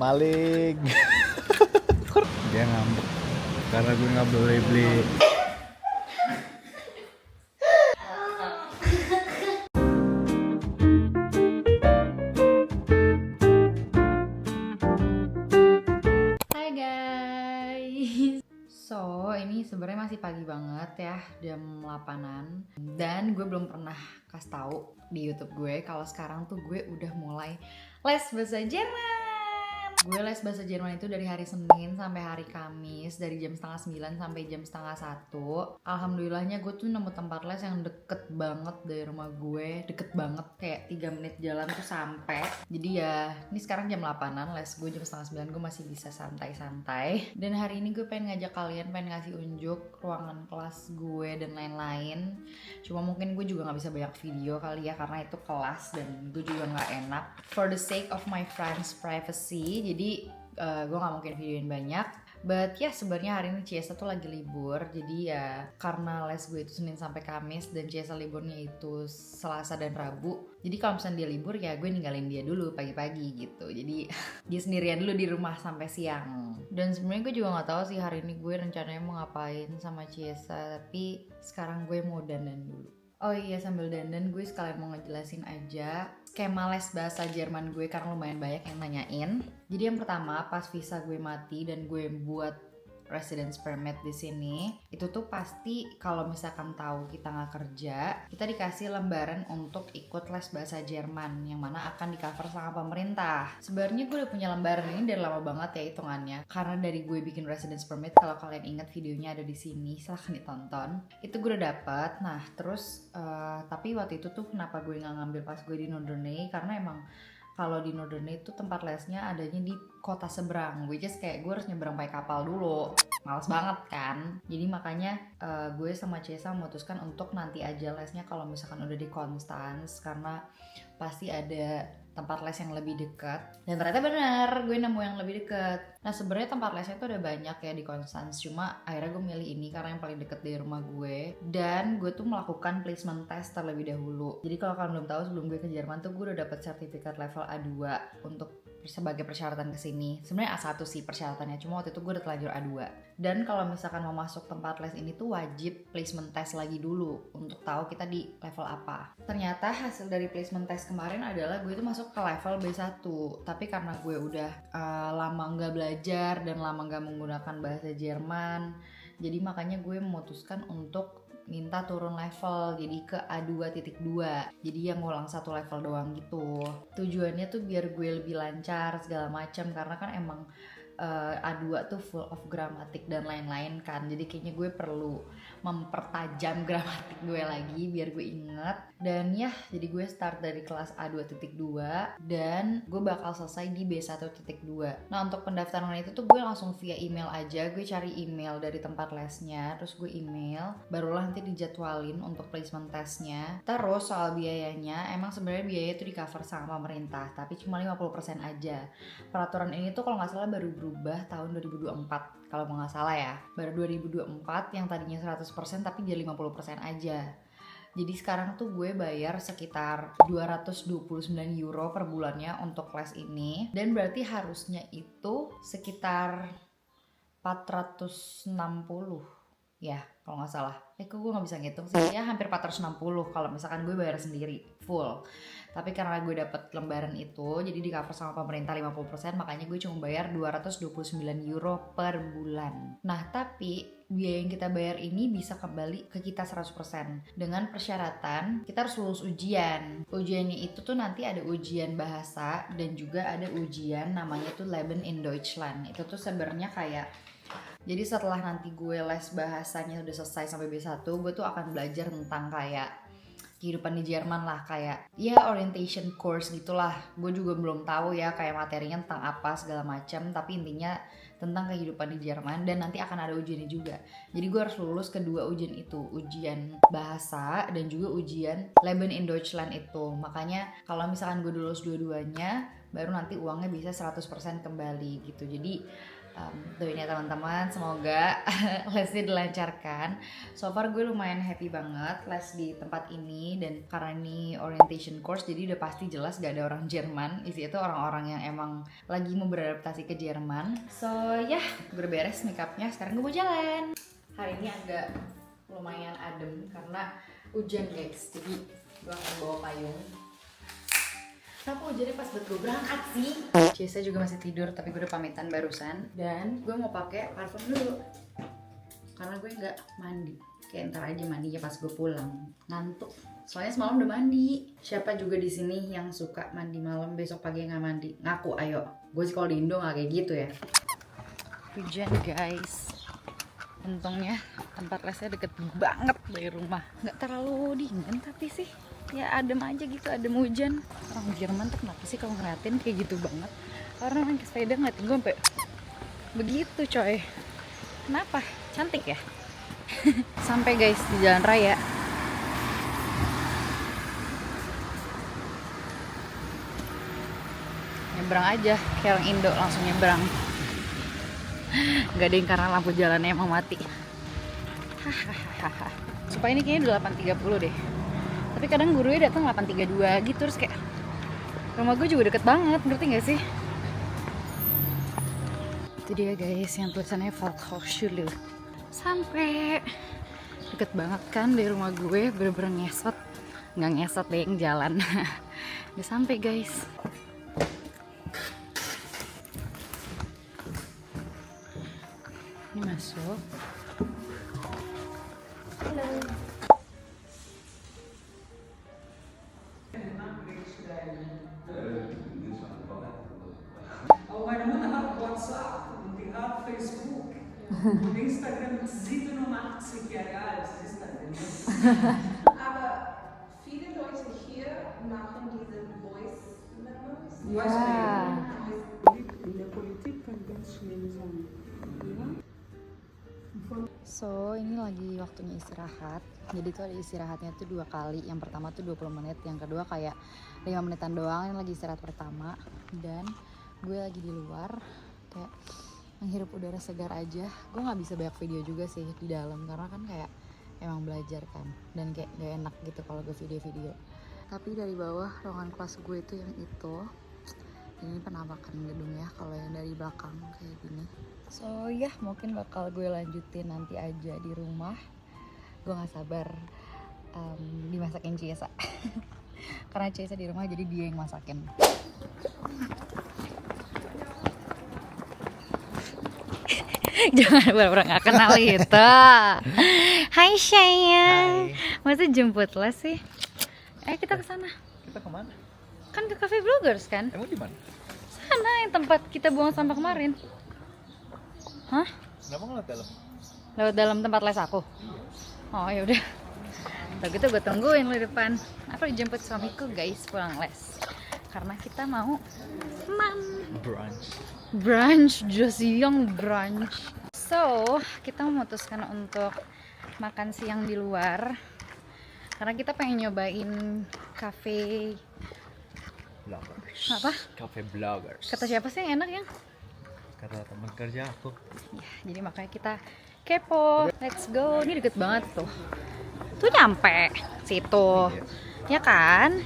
Maling. Dia ngambek karena gue nggak boleh beli. Hai guys. So, ini sebenarnya masih pagi banget ya, jam 8-an. Dan gue belum pernah kasih tahu di YouTube gue kalau sekarang tuh gue udah mulai les bahasa Jerman. Gue les bahasa Jerman itu dari hari Senin sampai hari Kamis, dari jam 8:30 sampai jam 12:30. Alhamdulillahnya gue tuh nemu tempat les yang deket banget dari rumah gue, deket banget, kayak 3 menit jalan tuh sampai. Jadi ya, ini sekarang jam 8-an, les gue jam 8:30, gue masih bisa santai-santai. Dan hari ini gue pengen ngajak kalian, pengen ngasih unjuk ruangan kelas gue dan lain-lain. Cuma mungkin gue juga gak bisa banyak video kali ya, karena itu kelas dan gue juga gak enak. For the sake of my friends' privacy, jadi gue gak mungkin videoin banyak. But ya sebenarnya hari ini Ciesa tuh lagi libur. Jadi ya karena les gue itu Senin sampai Kamis dan Ciesa liburnya itu Selasa dan Rabu. Jadi kalau misalnya dia libur ya gue ninggalin dia dulu pagi-pagi gitu. Jadi dia sendirian dulu di rumah sampai siang. Dan sebenarnya gue juga gak tahu sih hari ini gue rencananya mau ngapain sama Ciesa. Tapi sekarang gue mau dandan dulu. Oh iya, sambil dandan gue sekalian mau ngejelasin aja skema les bahasa Jerman gue karena lumayan banyak yang nanyain. Jadi yang pertama, pas visa gue mati dan gue buat residence permit di sini, itu tuh pasti kalau misalkan tahu kita nggak kerja, kita dikasih lembaran untuk ikut les bahasa Jerman yang mana akan di cover sama pemerintah. Sebenarnya gue udah punya lembaran ini dari lama banget ya hitungannya, karena dari gue bikin residence permit, kalau kalian ingat videonya ada di sini, silahkan ditonton. Itu gue udah dapet. Nah terus tapi waktu itu tuh kenapa gue nggak ngambil pas gue di Norderney, karena emang kalau di Norderney itu tempat lesnya adanya di kota seberang, which is kayak gue harus nyeberang pakai kapal dulu, males banget kan. Jadi makanya gue sama Ciesa memutuskan untuk nanti aja lesnya kalau misalkan udah di Konstanz, karena pasti ada tempat les yang lebih dekat. Dan ternyata benar, gue nemu yang lebih dekat. Nah sebenarnya tempat lesnya itu ada banyak ya di Konstanz, cuma akhirnya gue milih ini karena yang paling deket dari rumah gue. Dan gue tuh melakukan placement test terlebih dahulu. Jadi kalau kalian belum tahu, sebelum gue ke Jerman tuh gue udah dapet sertifikat level A2 untuk sebagai persyaratan kesini. Sebenarnya A1 sih persyaratannya, cuma waktu itu gue udah terlanjur A2. Dan kalau misalkan mau masuk tempat les ini tuh wajib placement test lagi dulu untuk tahu kita di level apa. Ternyata hasil dari placement test kemarin adalah gue tuh masuk ke level B1. Tapi karena gue udah lama nggak belajar dan lama nggak menggunakan bahasa Jerman, jadi makanya gue memutuskan untuk minta turun level jadi ke A2.2. Jadi yang ngulang satu level doang gitu. Tujuannya tuh biar gue lebih lancar segala macam, karena kan emang A2 tuh full of gramatik dan lain-lain kan. Jadi kayaknya gue perlu mempertajam gramatik gue lagi biar gue inget. Dan ya, jadi gue start dari kelas A2.2 dan gue bakal selesai di B1.2. Nah untuk pendaftaran itu tuh gue langsung via email aja. Gue cari email dari tempat lesnya, terus gue email, barulah nanti dijadwalin untuk placement testnya. Terus soal biayanya, emang sebenarnya biaya itu di cover sama pemerintah, tapi cuma 50% aja. Peraturan ini tuh kalau nggak salah baru berubah tahun 2024 kalau nggak salah ya. Baru 2024 yang tadinya 100% tapi jadi 50% aja. Jadi sekarang tuh gue bayar sekitar 229 euro per bulannya untuk kelas ini. Dan berarti harusnya itu sekitar 460 ya kalau nggak salah. Kok gue nggak bisa ngitung sih, ya hampir 460 kalau misalkan gue bayar sendiri full. Tapi karena gue dapet lembaran itu, jadi di cover sama pemerintah 50%, makanya gue cuma bayar 229 euro per bulan. Nah tapi biaya yang kita bayar ini bisa kembali ke kita 100% dengan persyaratan kita harus lulus ujian. Ujiannya itu tuh nanti ada ujian bahasa dan juga ada ujian namanya tuh Leben in Deutschland. Itu tuh sebenarnya kayak, jadi setelah nanti gue les bahasanya udah selesai sampai B1, gue tuh akan belajar tentang kayak kehidupan di Jerman lah, kayak ya orientation course gitulah. Gue juga belum tahu ya kayak materinya tentang apa segala macam, tapi intinya tentang kehidupan di Jerman. Dan nanti akan ada ujiannya juga. Jadi gue harus lulus kedua ujian itu, ujian bahasa dan juga ujian Leben in Deutschland itu. Makanya kalau misalkan gue lulus dua-duanya, baru nanti uangnya bisa 100% kembali gitu. Jadi Doain ya teman-teman, semoga lesnya dilancarkan. So far gue lumayan happy banget les di tempat ini, dan karena ini orientation course jadi udah pasti jelas gak ada orang Jerman. Isi itu orang-orang yang emang lagi mau beradaptasi ke Jerman. So ya, gue udah beres makeupnya, sekarang gue mau jalan. Hari ini agak lumayan adem karena hujan guys, jadi gue akan bawa payung. Kenapa hujannya pas buat gue berangkat sih? Ciesa juga masih tidur, tapi gue udah pamitan barusan. Dan gue mau pakai parfum dulu karena gue nggak mandi. Kayak ntar aja mandinya pas gue pulang. Ngantuk. Soalnya semalam udah mandi. Siapa juga di sini yang suka mandi malam besok pagi nggak mandi? Ngaku ayo. Gue sih kalau di Indo nggak kayak gitu ya. Hujan guys. Untungnya tempat lesnya deket banget dari rumah. Nggak terlalu dingin tapi sih ya adem aja gitu, adem hujan. Orang Jerman tuh kenapa sih kalau ngeliatin kayak gitu banget? Orang naik sepeda ngeliatin gue sampai begitu coy. Kenapa? Cantik ya? Sampai guys di jalan raya. Nyebrang aja kayak orang Indo, langsung nyebrang. Gak ada yang karena lampu jalannya emang mati. Hahaha. Supaya ini kayaknya udah 8.30 deh. Tapi kadang gurunya datang 8.32 gitu, terus kayak rumah gue juga deket banget, ngerti gak sih? Itu dia guys, yang tulisannya Volkshochschule. Sampai deket banget kan dari rumah gue, bener-bener ngesot. Nggak ngesot deh yang jalan. Udah sampai guys. Ini masuk. Halo. Aber meine Mutter hat WhatsApp und die hat Facebook. Und Instagram ist 87 Jahre alt. Was ist das denn? Aber viele Leute hier machen diese Voice Memos. Ya. In der Politik kann ganz schlimm sein. So ini lagi waktunya istirahat. Jadi tuh ada istirahatnya tuh 2 kali. Yang pertama tuh 20 menit, yang kedua kayak 5 menitan doang. Ini lagi istirahat pertama. Dan gue lagi di luar kayak menghirup udara segar aja. Gue nggak bisa banyak video juga sih di dalam karena kan kayak emang belajar kan, dan kayak gak enak gitu kalau gue video-video. Tapi dari bawah ruangan kelas gue itu yang itu, ini penampakan gedungnya kalau yang dari belakang kayak gini. So ya mungkin bakal gue lanjutin nanti aja di rumah. Gue nggak sabar dimasakin Ciesa. Karena Ciesa di rumah jadi dia yang masakin. Jangan pura-pura gak kenal itu. Hai sayang. Masa jemput les sih? Kita ke sana. Kita kemana? Kan ke Cafe Bloggers kan? Emang di mana? Sana yang tempat kita buang sampah kemarin. Hah? Kenapa ngeliat dalam? Lewat dalam tempat les aku? Oh ya udah. Kalau gitu gue tungguin lo di depan. Aku dijemput suamiku guys pulang les. Karena kita mau brunch, just young brunch. So, kita memutuskan untuk makan siang di luar. Karena kita pengen nyobain cafe Bloggers. apa? Cafe Bloggers. Kata siapa sih yang enak ya? Kata teman kerja aku. Ya, jadi makanya kita kepo. Let's go. Ini deket banget tuh. Tuh nyampe situ. Ya kan?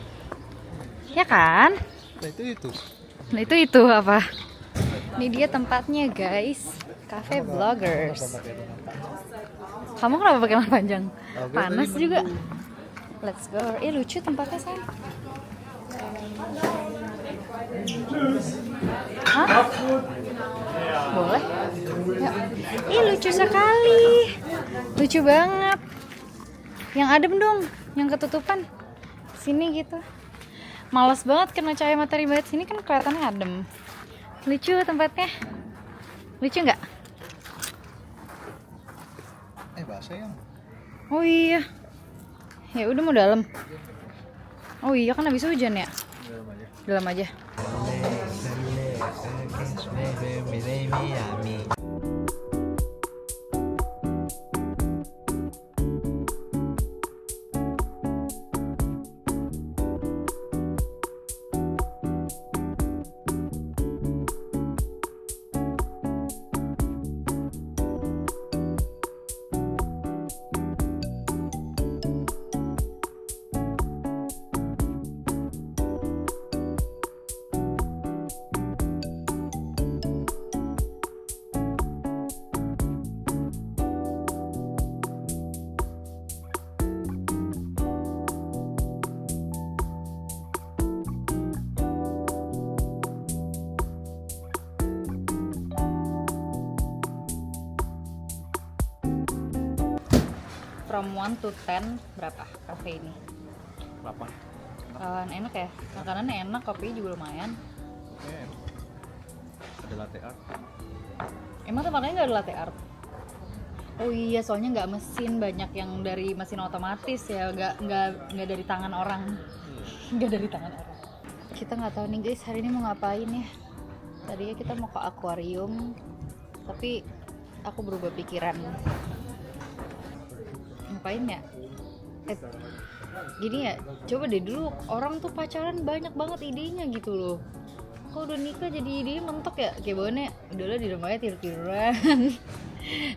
Ya kan? Nah itu. Nah itu apa? Ini dia tempatnya guys. Cafe Bloggers. Kamu kenapa pakai lengan panjang? Panas juga. Let's go. Lucu tempatnya San. Hah? Boleh? Ya. Lucu sekali. Lucu banget. Yang adem dong, yang ketutupan. Sini gitu. Males banget kena cahaya matahari banget sini kan kelihatannya adem. Lucu tempatnya. Lucu nggak? Bahasa yang. Oh iya. Ya udah mau dalam. Oh iya kan habis hujan ya. Dalam aja. Dalam aja. from 1 to 10 berapa cafe ini? 8. Enak ya, makanannya enak, kopinya juga lumayan. Oke. Ada latte art. Emang tempatnya nggak ada latte art? Oh iya, soalnya nggak mesin, banyak yang dari mesin otomatis ya, nggak dari tangan orang, nggak dari tangan orang. Kita nggak tahu nih guys, hari ini mau ngapain ya? Tadinya kita mau ke akuarium, tapi aku berubah pikiran. Ngapain ya? Gini ya, coba deh dulu orang tuh pacaran banyak banget idenya gitu loh. Kok udah nikah jadi idenya mentok ya? Kayak bawaannya udahlah di rumahnya tidur-tiduran.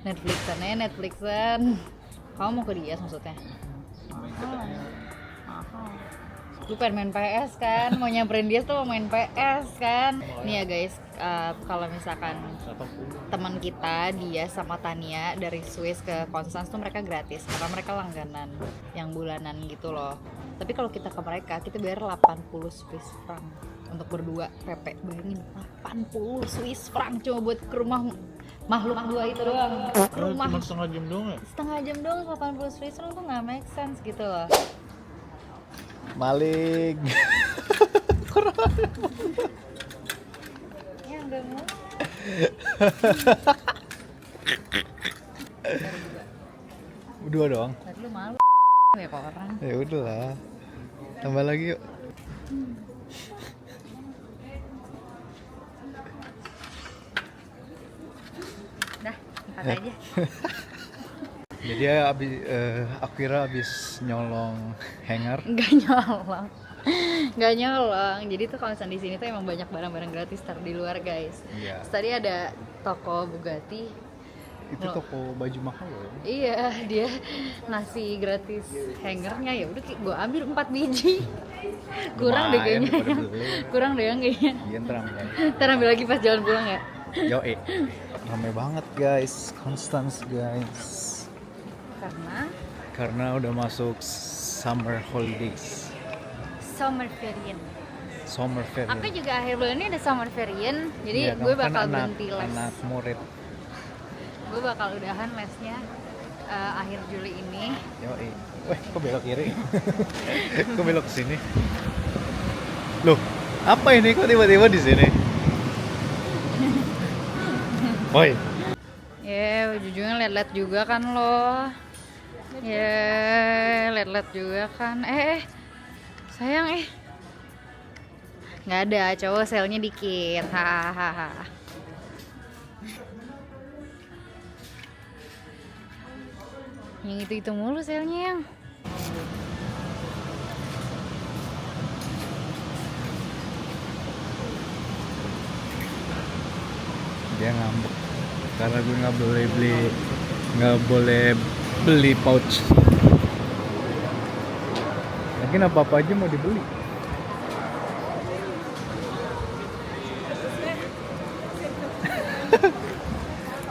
Netflixan. Kamu mau ke Dias maksudnya? Lu pengen main PS kan? Mau nyamperin Dias tuh mau main PS kan? Nih ya guys, kalau misalkan teman kita Dias sama Tania dari Swiss ke Konstans tuh mereka gratis karena mereka langganan yang bulanan gitu loh. Tapi kalau kita ke mereka, kita bayar 80 Swiss franc untuk berdua PP. Bayangin 80 Swiss franc cuma buat ke rumah makhluk dua itu doang. Rumah Cuma setengah jam doang ya? setengah jam doang 80 Swiss franc tuh nggak make sense gitu loh. Maling. Ya udah mau. Dua doang. Tadi lu malu ya ke orang. Ya udahlah. Tambah lagi yuk. Dah, empat aja. Jadi aku kira abis nyolong hanger. Nggak nyolong. Jadi tuh kalau misalnya di sini tuh emang banyak barang-barang gratis taruh di luar guys. Iya. Terus tadi ada toko Bugatti. Itu toko baju mahal loh. Iya, dia ngasih gratis hangernya, ya udah gue ambil 4 biji. Kurang deh Lumayan kayaknya. daripada beli. Kurang deh yang kayaknya. Iya ntar ambil. Ntar ambil lagi pas jalan pulang ya. Yo rame banget guys, Konstans guys. Karena udah masuk summer holidays. Summer variant. Summer fair. Aku juga akhir bulan ini ada summer variant. Jadi Iya, gue kamu kan bakal berhenti les. anak murid. Gue bakal udahan lesnya akhir Juli ini. Yoi. Weh, kok belok kiri? Kok belok ke sini? Loh, apa ini? Kok tiba-tiba di sini? Woi. Ya, ujung-ujungnya liat-liat juga kan lo. Ya, liat-liat juga kan. Sayang nggak ada, cowok selnya dikit. Hahaha. Yang itu mulu selnya yang. Dia ngambek karena gue nggak boleh beli pouch. Mungkin apa aja mau dibeli.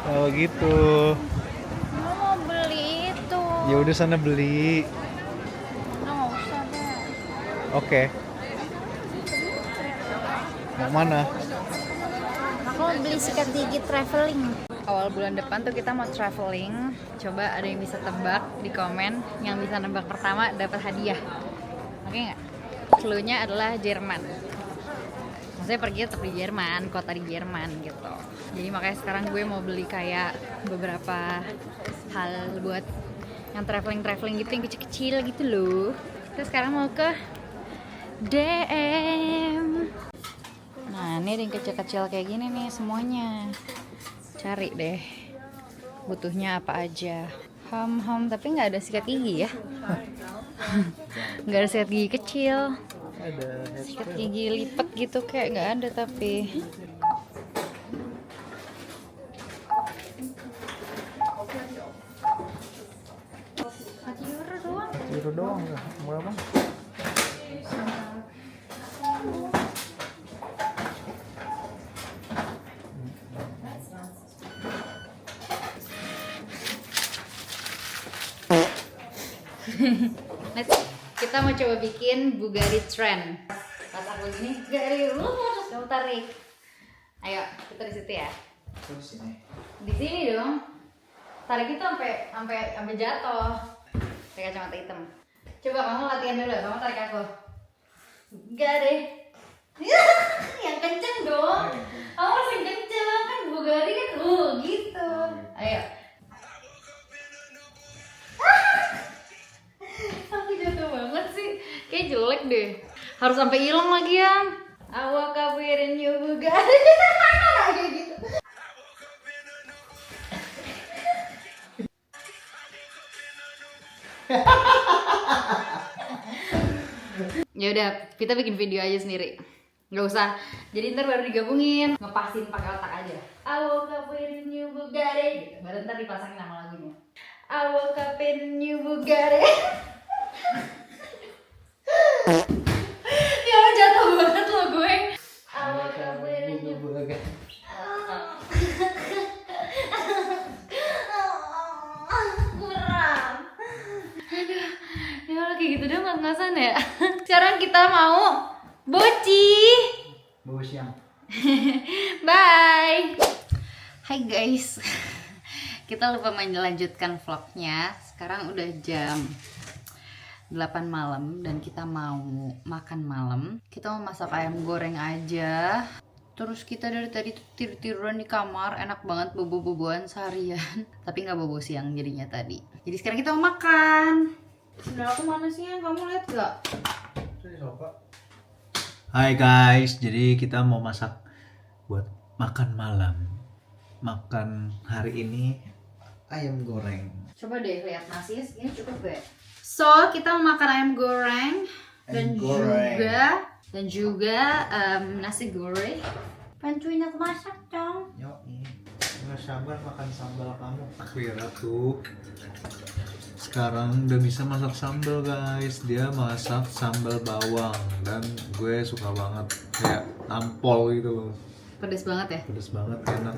Oh gitu. Lo mau beli itu? Ya udah sana beli. Lo nggak usah deh. Oke. Mau mana? Aku mau beli sikat gigi traveling. Awal bulan depan tuh kita mau traveling. Coba ada yang bisa tebak di komen. Yang bisa nebak pertama dapat hadiah. Oke nggak? Cluenya adalah Jerman. Maksudnya pergi tetap di Jerman, kota di Jerman gitu. Jadi makanya sekarang gue mau beli kayak beberapa hal buat yang traveling gitu, yang kecil-kecil gitu loh. Terus sekarang mau ke DM. Nah ini ada yang kecil-kecil kayak gini nih semuanya. Cari deh butuhnya apa aja. Tapi nggak ada sikat gigi ya. Nggak ada sikat gigi kecil. Ada Sikat gigi lipat gitu kayak nggak ada tapi. Euro doang ya, murah banget. Next, kita mau coba bikin Bugatti Trend. Pas aku gini, kamu tarik. Ayo, kita di situ ya. Di sini. Di sini dong. Tarik itu sampai jatuh. pakai kacamata hitam. Coba kamu latihan dulu, kamu tarik aku. Enggak deh. Yang kenceng dong. Kamu harus yang kenceng kan Bugari kan gitu. Ayo. Aku jatuh banget sih. Kayak jelek deh. Harus sampai hilang lagi ya. Awak kabarin you Bugari. Kayak gitu. Ya udah, kita bikin video aja sendiri. Nggak usah. Jadi ntar baru digabungin, ngepasin pakai otak aja. I woke up with a new Bugatti. Gitu. Baru ntar dipasangin nama lagunya. I woke up in a new Bugatti. Ya jatuh banget lo gue. I woke up with a new Bugatti. Kurang. Aduh, ya kayak gitu dong ngos-ngosan ya. Sekarang kita mau boci. siang. Bye. Hai guys. Kita lupa melanjutkan vlognya. Sekarang udah jam 8 malam dan kita mau makan malam. Kita mau masak ayam goreng aja. Terus kita dari tadi tuh tidur-tiduran di kamar, enak banget bobo-boboan seharian. Tapi nggak bobo siang jadinya tadi. Jadi sekarang kita mau makan. Sendal aku mana sih? Kamu lihat gak? Hai guys, jadi kita mau masak buat makan malam. Makan hari ini ayam goreng. Coba deh lihat nasinya segini cukup gak? So kita mau makan ayam goreng dan Ayam goreng. juga nasi goreng. Bantuin aku masak dong. Yoi, nggak sabar makan sambal kamu. Akira tuh sekarang udah bisa masak sambal guys. Dia masak sambal bawang dan gue suka banget, kayak nampol gitu loh. Pedes banget ya? Pedes banget, enak.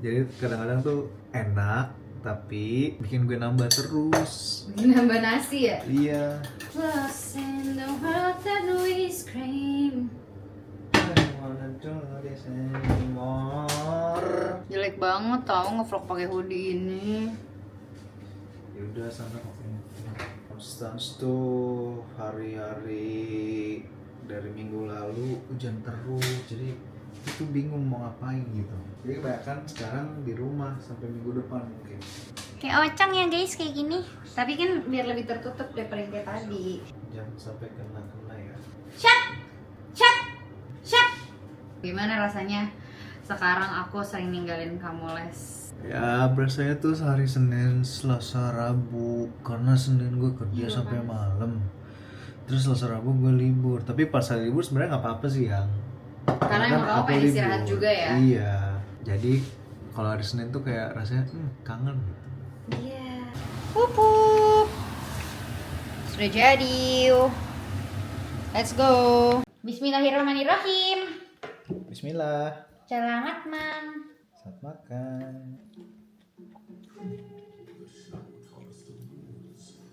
Jadi kadang-kadang tuh enak tapi bikin gue nambah terus. Bikin nambah nasi ya? Iya. Lost in the world that we scream. I don't wanna do this anymore. Jelek banget tau ngevlog pakai hoodie ini. Ya udah sana Konstans tuh hari-hari dari minggu lalu hujan terus, jadi itu bingung mau ngapain gitu. Jadi kebanyakan sekarang di rumah sampai minggu depan mungkin. Kayak ocang ya guys kayak gini. Tapi kan biar lebih tertutup daripada yang kayak tadi. Jangan sampai kena ya. Shut! Shut! Shut! Gimana rasanya sekarang aku sering ninggalin kamu les? Ya berasanya tuh hari Senin, Selasa, Rabu. Karena Senin gue kerja Iya, sampai kan? malam. Terus Selasa, Rabu gue libur. Tapi pas hari libur sebenarnya nggak apa-apa sih yang. Karena emang kamu aku pengen libur. istirahat juga ya? Iya. Jadi kalau hari Senin tuh kayak rasanya kangen gitu. Iya. Pupuk. Sudah jadi. Let's go. Bismillahirrahmanirrahim. Bismillah. Selamat man. Selamat makan.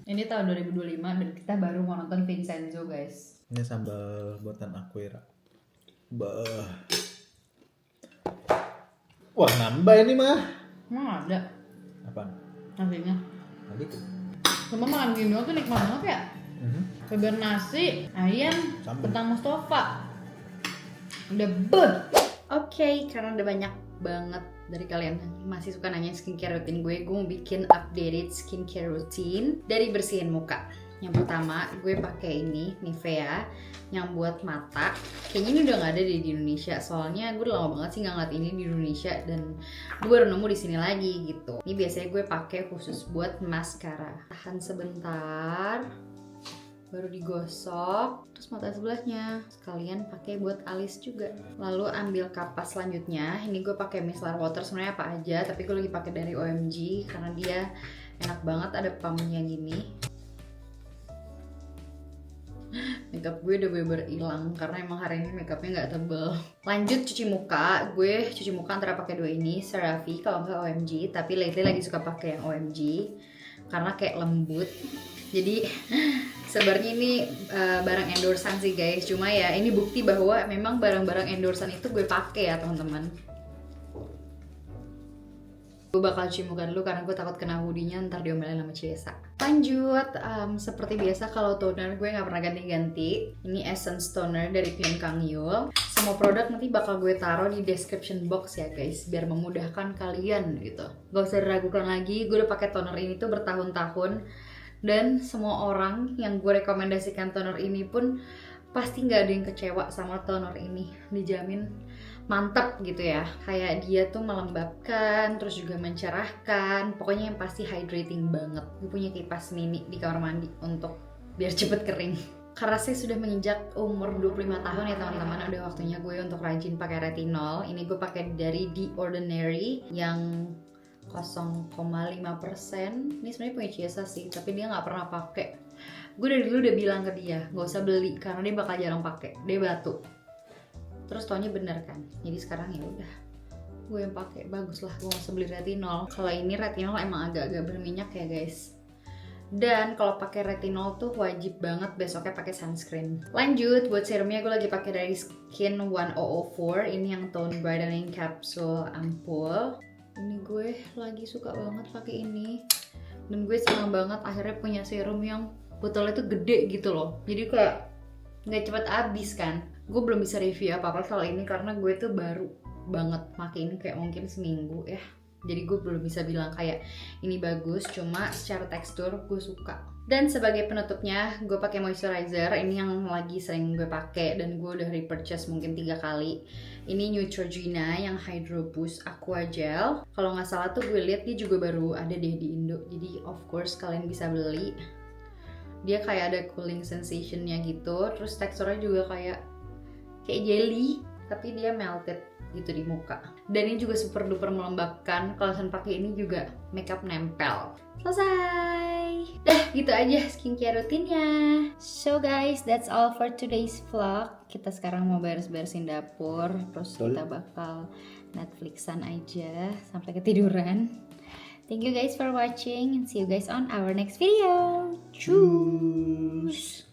Ini tahun 2025 dan kita baru mau nonton Vincenzo guys. Ini sambal buatan Aquira. Bah. Wah nambah ini mah. Emang ada Apaan? nasinya. Tadi tuh. Cuma makan gini doang tuh nikmat banget ya. Segar nasi, ayam, Sambal. kentang Mustafa. Udah beuh. Oke, karena udah banyak banget dari kalian yang masih suka nanya skincare routine gue mau bikin updated skincare routine dari bersihin muka. Yang pertama, gue pakai ini Nivea yang buat mata. Kayaknya ini udah nggak ada di Indonesia. Soalnya gue udah lama banget sih nggak ngeliat ini di Indonesia dan gue baru nemu di sini lagi gitu. Ini biasanya gue pakai khusus buat maskara. Tahan sebentar. Baru digosok, terus mata sebelahnya sekalian pakai buat alis juga. Lalu ambil kapas selanjutnya. Ini gue pakai micellar water, sebenarnya apa aja, tapi gue lagi pakai dari OMG karena dia enak banget, ada pumpnya gini. Makeup gue udah bener-bener hilang karena emang hari ini makeupnya nggak tebel. Lanjut cuci muka. Gue cuci muka antara pakai dua ini, CeraVe kalau nggak OMG, tapi lately lagi suka pakai yang OMG karena kayak lembut. Jadi sebenarnya ini barang endorsan sih guys, cuma ya ini bukti bahwa memang barang-barang endorsan itu gue pakai ya teman-teman. Gue bakal cuci muka dulu karena gue takut kena hoodie-nya ntar diomelin sama Ciesa. Lanjut, seperti biasa kalau toner gue gak pernah ganti-ganti. Ini Essence Toner dari Kim Kang Yul. Semua produk nanti bakal gue taruh di description box ya guys, biar memudahkan kalian gitu. Gak usah diragukan lagi, gue udah pakai toner ini tuh bertahun-tahun. Dan semua orang yang gue rekomendasikan toner ini pun pasti gak ada yang kecewa sama toner ini. Dijamin mantap gitu ya, kayak dia tuh melembabkan, terus juga mencerahkan, pokoknya yang pasti hydrating banget. Gue punya kipas mini di kamar mandi untuk biar cepet kering. Karena saya sudah menginjak umur 25 tahun ya teman-teman, udah waktunya gue untuk rajin pakai retinol. Ini gue pakai dari The Ordinary yang 0,5%. Ini sebenarnya punya Ciesa sih, tapi dia nggak pernah pakai. Gue dari dulu udah bilang ke dia, gak usah beli karena dia bakal jarang pakai, dia batu. Terus taunya bener kan, jadi sekarang ya udah gue yang pakai, bagus lah, gue nggak usah beli retinol. Kalau ini retinol emang agak-agak berminyak ya guys. Dan kalau pakai retinol tuh wajib banget besoknya pakai sunscreen. Lanjut, buat serumnya gue lagi pakai dari Skin 1004. Ini yang tone brightening capsule ampul. Ini gue lagi suka banget pakai ini. Dan gue senang banget akhirnya punya serum yang botolnya tuh gede gitu loh. Jadi kayak nggak cepet habis kan. Gue belum bisa review apa-apa soal ini karena gue tuh baru banget pakai ini kayak mungkin seminggu ya. Jadi gue belum bisa bilang kayak ini bagus, cuma secara tekstur gue suka. Dan sebagai penutupnya gue pakai moisturizer. Ini yang lagi sering gue pakai dan gue udah repurchase mungkin 3 kali. Ini Neutrogena yang Hydro Boost Aqua Gel. Kalau nggak salah tuh gue lihat dia juga baru ada deh di Indo. Jadi of course kalian bisa beli. Dia kayak ada cooling sensationnya gitu. Terus teksturnya juga kayak jelly, tapi dia melted gitu di muka. Dan ini juga super duper melembabkan. Kalau kalian pakai ini juga makeup nempel. Selesai. Dah gitu aja skincare rutinnya. So guys, that's all for today's vlog. Kita sekarang mau beres-beresin dapur, terus kita bakal Netflixan aja sampai ketiduran. Thank you guys for watching and see you guys on our next video. Tschüss.